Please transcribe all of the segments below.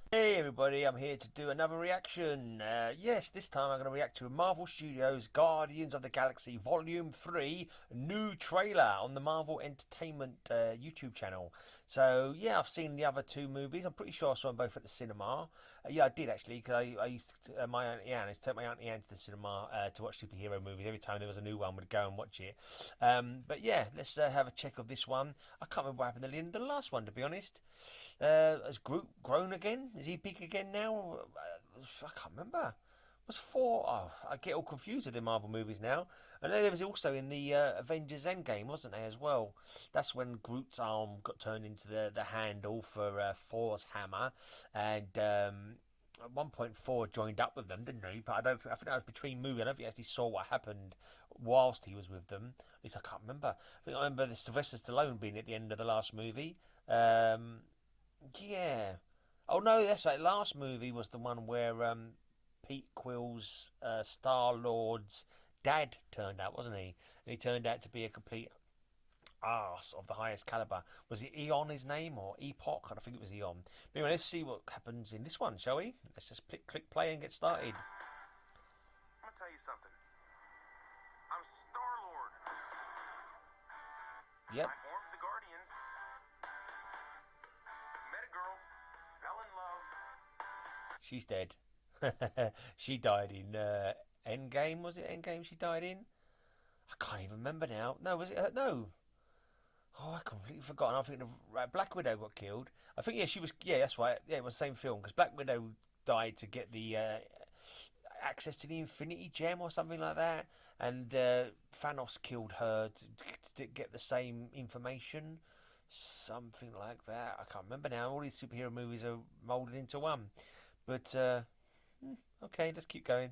Hey everybody, I'm here to do another reaction. Yes, this time I'm going to react to Marvel Studios' Guardians of the Galaxy Volume 3 new trailer on the Marvel Entertainment YouTube channel. So, yeah, I've seen the other two movies. I'm pretty sure I saw them both at the cinema. Yeah, I did actually, because I used to, my Auntie Anne, I used to take my Auntie Anne to the cinema to watch superhero movies. Every time there was a new one, we'd go and watch it. But yeah, let's have a check of this one. I can't remember what happened at the end of the last one, to be honest. Has Groot grown again? Is he big again now? I can't remember. Was four? Oh, I get all confused with the Marvel movies now. I know there was also in the Avengers Endgame, wasn't there as well? That's when Groot's arm got turned into the handle for Thor's hammer, and at one point Thor joined up with them, didn't he? But I think that was between movies. I don't think he actually saw what happened whilst he was with them. At least I can't remember. I remember the Sylvester Stallone being at the end of the last movie. Um, yeah. Oh no, that's right. Last movie was the one where Pete Quill's Star Lord's dad turned out, wasn't he? And he turned out to be a complete arse of the highest caliber. Was it Eon his name or Epoch? I think it was Eon. But anyway, let's see what happens in this one, shall we? Let's just click play and get started. I'm gonna tell you something. I'm Star Lord. Yep, I formed the Guardians. Met a girl. Fell in love. she's dead. She died in Endgame. Was it Endgame? She died in. I can't even remember now. No, was it? No. Oh, I completely forgotten. I think Black Widow got killed. I think yeah, she was. Yeah, that's right. Yeah, it was the same film because Black Widow died to get the access to the Infinity Gem or something like that, and Thanos killed her to get the same information, something like that. I can't remember now. All these superhero movies are molded into one. But okay, let's keep going.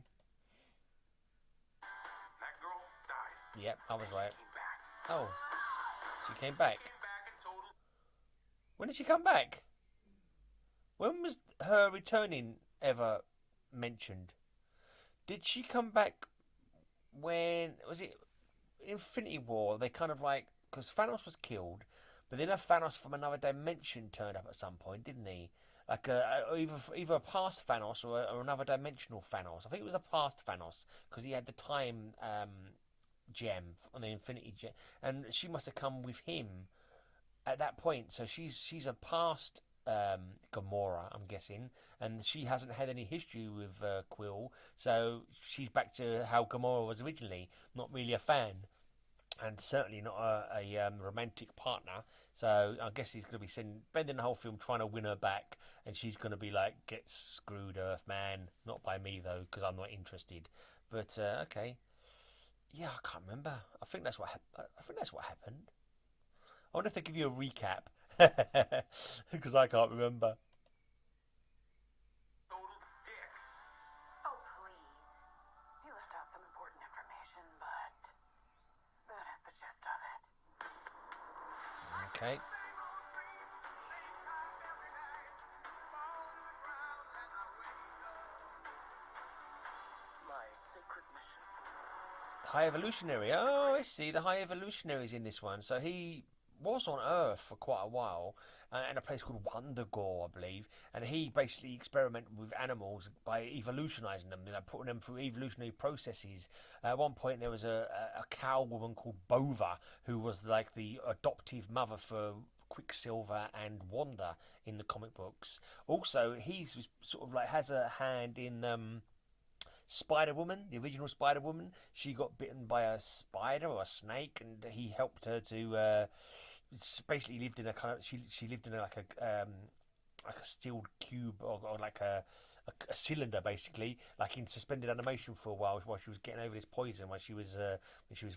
That girl died. Yep, I was And she right. came back. Oh, she came She back. came back and told. When did she come back? When was her returning ever mentioned? Did she come back when was it Infinity War? They kind of like because Thanos was killed, but then a Thanos from another dimension turned up at some point, didn't he? Like either a past Thanos or another dimensional Thanos. I think it was a past Thanos because he had the time gem on the Infinity Gem, and she must have come with him at that point. So she's a past Gamora, I'm guessing, and she hasn't had any history with Quill, so she's back to how Gamora was originally. Not really a fan, and certainly not a romantic partner. So I guess he's going to be spending the whole film trying to win her back, and she's going to be like, "Get screwed, Earth man. Not by me though, because I'm not interested." But okay, yeah, I can't remember. I think that's what happened. I wonder if they give you a recap because I can't remember. Total dick. Oh, please. He left out some important information, but that is the gist of it. Okay. Same old dreams, same time every night. Fall to the ground and I wake up. My sacred mission. High Evolutionary. Oh, I see. The High Evolutionary is in this one. So he was on Earth for quite a while in a place called Wundagore, I believe. And he basically experimented with animals by evolutionizing them, putting them through evolutionary processes. At one point, there was a cow woman called Bova who was like the adoptive mother for Quicksilver and Wanda in the comic books. Also, he's sort of like has a hand in Spider Woman, the original Spider Woman. She got bitten by a spider or a snake, and he helped her to. Basically, lived in a kind of she lived in like a steel cube or like a cylinder basically, like in suspended animation for a while she was getting over this poison when she was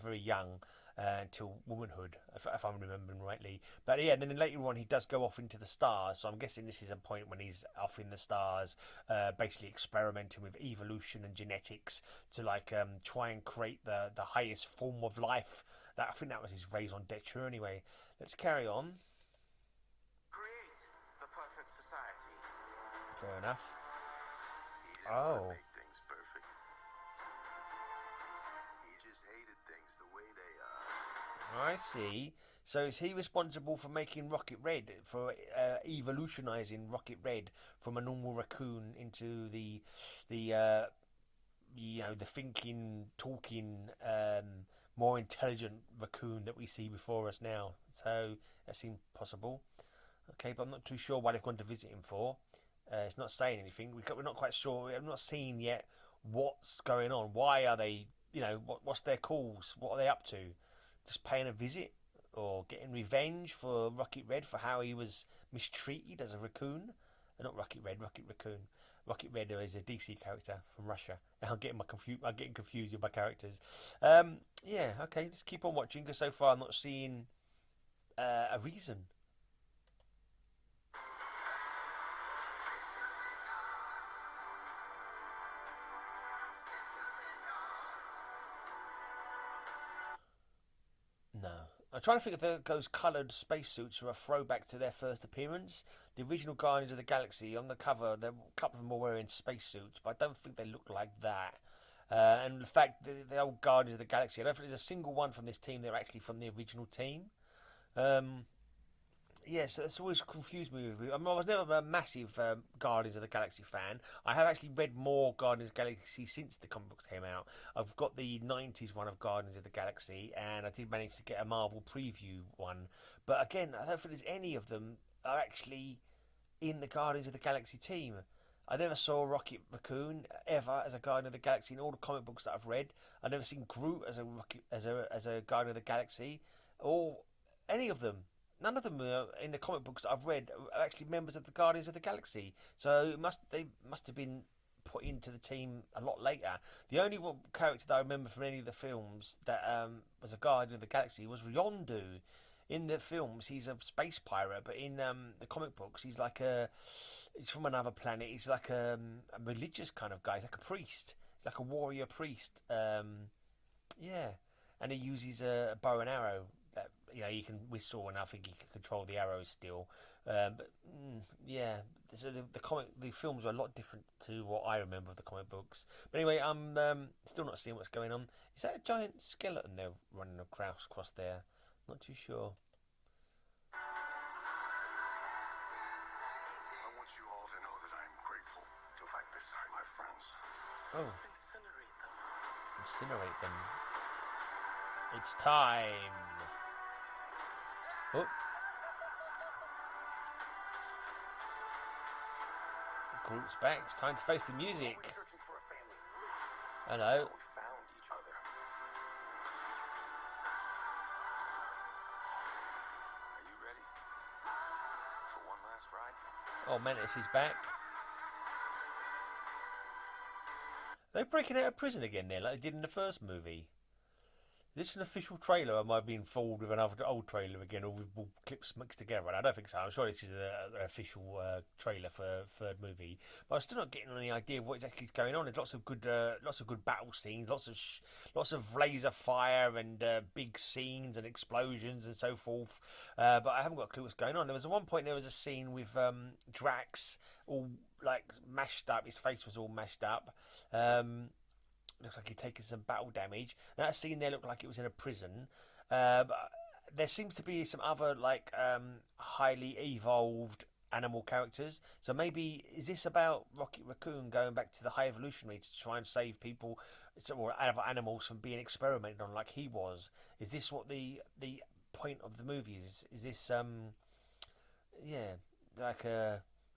very young. Until womanhood, if I'm remembering rightly. But yeah, and then later on he does go off into the stars. So I'm guessing this is a point when he's off in the stars, basically experimenting with evolution and genetics to like try and create the highest form of life. That I think that was his raison d'etre. Anyway, let's carry on. Create the perfect society. Fair enough. He didn't want to Oh, make things perfect. He just hated things the way they are. I see. So is he responsible for making Rocket Red, for evolutionizing Rocket Red from a normal raccoon into the the thinking, talking, more intelligent raccoon that we see before us now? So that seems possible. Okay, but I'm not too sure why they've gone to visit him for. It's not saying anything. We're not quite sure. I'm not seeing yet what's going on. Why are they? What's their calls? What are they up to? Just paying a visit or getting revenge for Rocket Red for how he was mistreated as a raccoon? Not Rocket Red, Rocket Raccoon. Rocket Red is a DC character from Russia. I'm getting confused with my characters. Yeah, okay. Let's keep on watching because so far I'm not seeing a reason. No. I'm trying to think if those coloured spacesuits are a throwback to their first appearance. The original Guardians of the Galaxy, on the cover, a couple of them were wearing spacesuits, but I don't think they look like that. And in fact, the old Guardians of the Galaxy, I don't think there's a single one from this team that are actually from the original team. Um, Yes, that's always confused me. I was never a massive Guardians of the Galaxy fan. I have actually read more Guardians of the Galaxy since the comic books came out. I've got the 90s run of Guardians of the Galaxy, and I did manage to get a Marvel preview one. But again, I don't think there's any of them are actually in the Guardians of the Galaxy team. I never saw Rocket Raccoon ever as a Guardian of the Galaxy in all the comic books that I've read. I've never seen Groot as a Guardian of the Galaxy, or any of them. None of them in the comic books that I've read are actually members of the Guardians of the Galaxy. So they must have been put into the team a lot later. The only character that I remember from any of the films that was a Guardian of the Galaxy was Yondu. In the films, he's a space pirate, but in the comic books, he's from another planet. He's like a religious kind of guy. He's like a priest. He's like a warrior priest. Yeah, and he uses a bow and arrow. That he can whistle, and I think he can control the arrows still. Yeah, so the films are a lot different to what I remember of the comic books. But anyway, I'm still not seeing what's going on. Is that a giant skeleton they're running across there? Not too sure. I want you all to know that I'm grateful to fight beside my friends. Oh, Incinerate them. incinerate them. It's time. Oh. Group's back. It's time to face the music. We're searching for a family. Hello. We found each other. Are you ready for one last ride? Oh, Menace is back. They're breaking out of prison again there, like they did in the first movie. Is this an official trailer, or am I being fooled with another old trailer again, or with clips mixed together? And I don't think so. I'm sure this is an official trailer for a third movie, but I'm still not getting any idea of what exactly is going on. There's lots of good battle scenes, lots of laser fire and big scenes and explosions and so forth. But I haven't got a clue what's going on. There was at one point there was a scene with Drax all like mashed up. His face was all mashed up. Looks like he'd taken some battle damage. That scene there looked like it was in a prison. But there seems to be some other highly evolved animal characters. So maybe is this about Rocket Raccoon going back to the High Evolutionary to try and save people or other animals from being experimented on like he was? Is this what the point of the movie is? Is this yeah,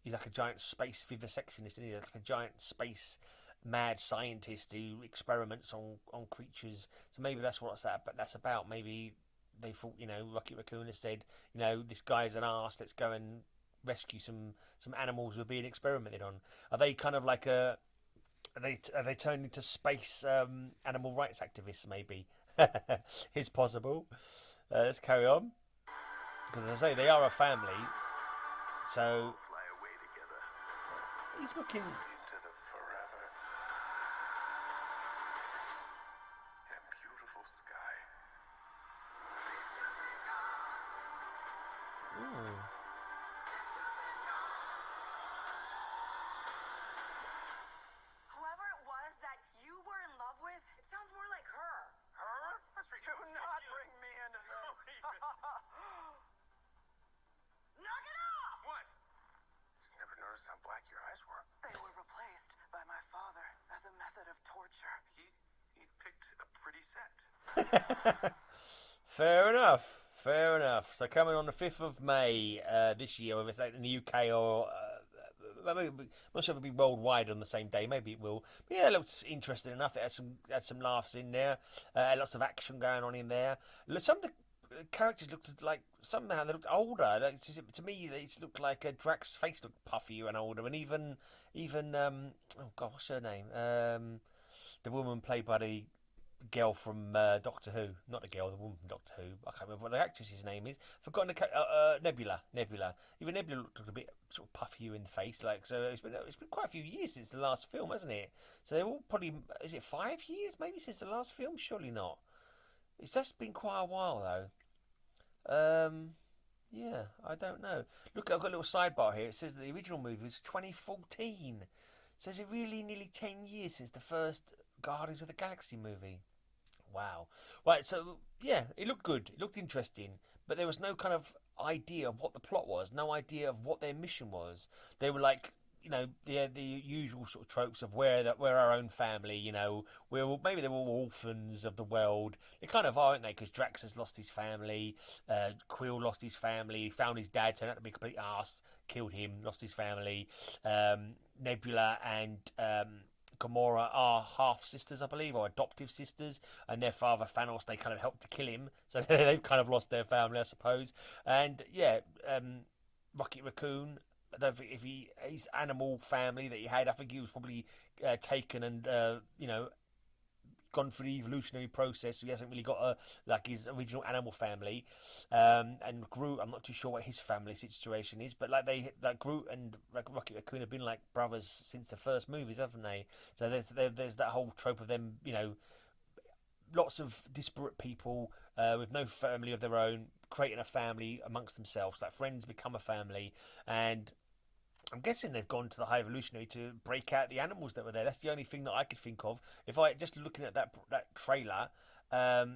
he's like a giant space vivisectionist, isn't he? Like a giant space mad scientist who experiments on creatures. So maybe that's what that's about. Maybe they thought, Rocket Raccoon has said, this guy's an arse. Let's go and rescue some animals who are being experimented on. Are they kind of like are they turned into space animal rights activists? Maybe it's possible. Let's carry on, because as I say, they are a family. So Fly away together he's looking. into the forever and beautiful sky. Ooh. Whoever it was that you were in love with, it sounds more like her. Her? Do not bring me into this. Fair enough. Fair enough. So coming on the 5th of May this year, whether it's like in the UK or maybe, I'm not sure if it'll be worldwide on the same day. Maybe it will. But yeah, it looks interesting enough. It had some laughs in there. Lots of action going on in there. Some of the characters looked like somehow they looked older. Like, to me, it looked like Drax's face looked puffier and older, and even oh god, what's her name? The woman played by the girl from Doctor Who, not the girl, the woman from Doctor Who. I can't remember what the actress's name is. Forgotten Nebula. Nebula. Even Nebula looked a bit sort of puffy in the face. Like so, it's been quite a few years since the last film, hasn't it? So they're all probably, is it 5 years maybe since the last film? Surely not. It's just been quite a while though. Yeah, I don't know. Look, I've got a little sidebar here. It says that the original movie was 2014. So is it really nearly 10 years since the first Guardians of the Galaxy movie? Wow. Right, so yeah, it looked good. It looked interesting, but there was no kind of idea of what the plot was, no idea of what their mission was. They were like, the usual sort of tropes of we're our own family. Maybe they're all orphans of the world. They kind of are, aren't they? Because Drax has lost his family, Quill lost his family, found his dad, turned out to be a complete arse, killed him, lost his family. Nebula and Gamora are half sisters, I believe, or adoptive sisters, and their father Thanos, they kind of helped to kill him, so they've kind of lost their family, I suppose. And yeah, Rocket Raccoon, I don't think if his animal family that he had, I think he was probably taken and gone through the evolutionary process, so he hasn't really got like his original animal family. And Groot, I'm not too sure what his family situation is, but like Groot and Rocket Raccoon have been like brothers since the first movies, haven't they? So there's that whole trope of them, lots of disparate people with no family of their own, creating a family amongst themselves. Like friends become a family, and I'm guessing they've gone to the High Evolutionary to break out the animals that were there. That's the only thing that I could think of. If I just looking at that trailer, I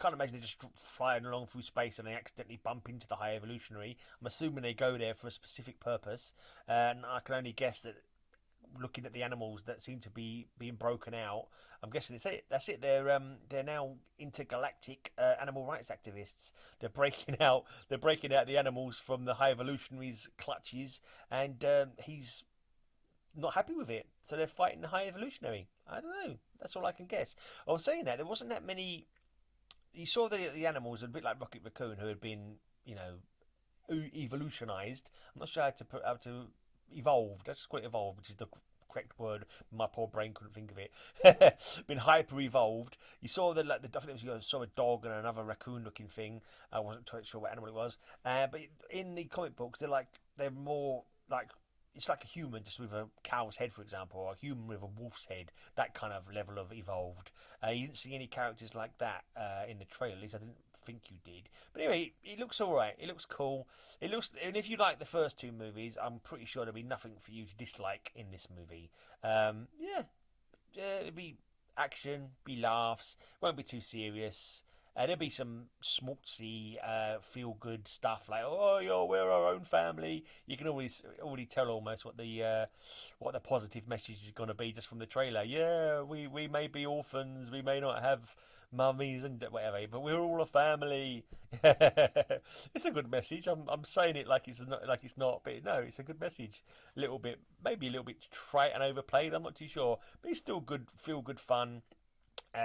can't imagine they're just flying along through space and they accidentally bump into the High Evolutionary. I'm assuming they go there for a specific purpose, and I can only guess that looking at the animals that seem to be being broken out, I'm guessing it's it. That's it. They're now intergalactic animal rights activists. They're breaking out. They're breaking out the animals from the High Evolutionary's clutches, and he's not happy with it. So they're fighting the High Evolutionary. I don't know. That's all I can guess. I was saying that there wasn't that many. You saw the animals a bit like Rocket Raccoon, who had been evolutionized. I'm not sure how to evolved. Let's just call it evolved, which is the correct word. My poor brain couldn't think of it. Been hyper evolved. You saw I think it was, you saw a dog and another raccoon looking thing. I wasn't quite sure what animal it was. But in the comic books, they're more like, it's like a human just with a cow's head, for example, or a human with a wolf's head. That kind of level of evolved. You didn't see any characters like that in the trailer. At least I didn't think you did. But anyway, it looks all right. It looks cool. And if you like the first two movies, I'm pretty sure there'll be nothing for you to dislike in this movie. It'll be action, be laughs, won't be too serious. There'll be some schmaltzy, feel-good stuff like, "Oh, we're our own family." You can already tell almost what the positive message is going to be just from the trailer. Yeah, we may be orphans, we may not have mummies and whatever, but we're all a family. It's a good message. I'm saying it like it's not, but no, it's a good message. Maybe a little bit trite and overplayed. I'm not too sure, but it's still good, feel good fun.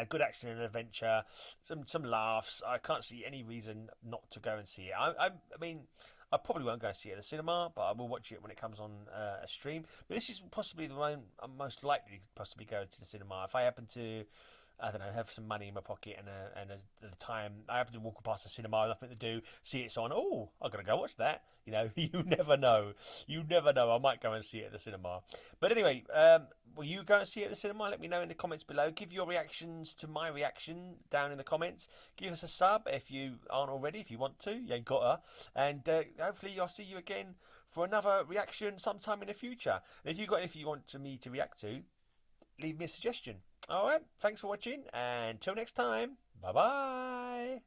Good action and adventure, some laughs. I can't see any reason not to go and see it. I mean, I probably won't go and see it at the cinema, but I will watch it when it comes on a stream. But this is possibly the one I'm most likely to possibly go to the cinema if I happen to, I don't know, have some money in my pocket and at the time I happen to walk past the cinema, nothing to do, see it's on. Oh, I'm gonna go watch that. You never know. You never know. I might go and see it at the cinema. But anyway, will you go and see it at the cinema? Let me know in the comments below. Give your reactions to my reaction down in the comments. Give us a sub if you aren't already. If you want to, you ain't got to. And hopefully I'll see you again for another reaction sometime in the future. And if you've got anything you want me to react to, leave me a suggestion. Alright, thanks for watching, and until next time, bye bye.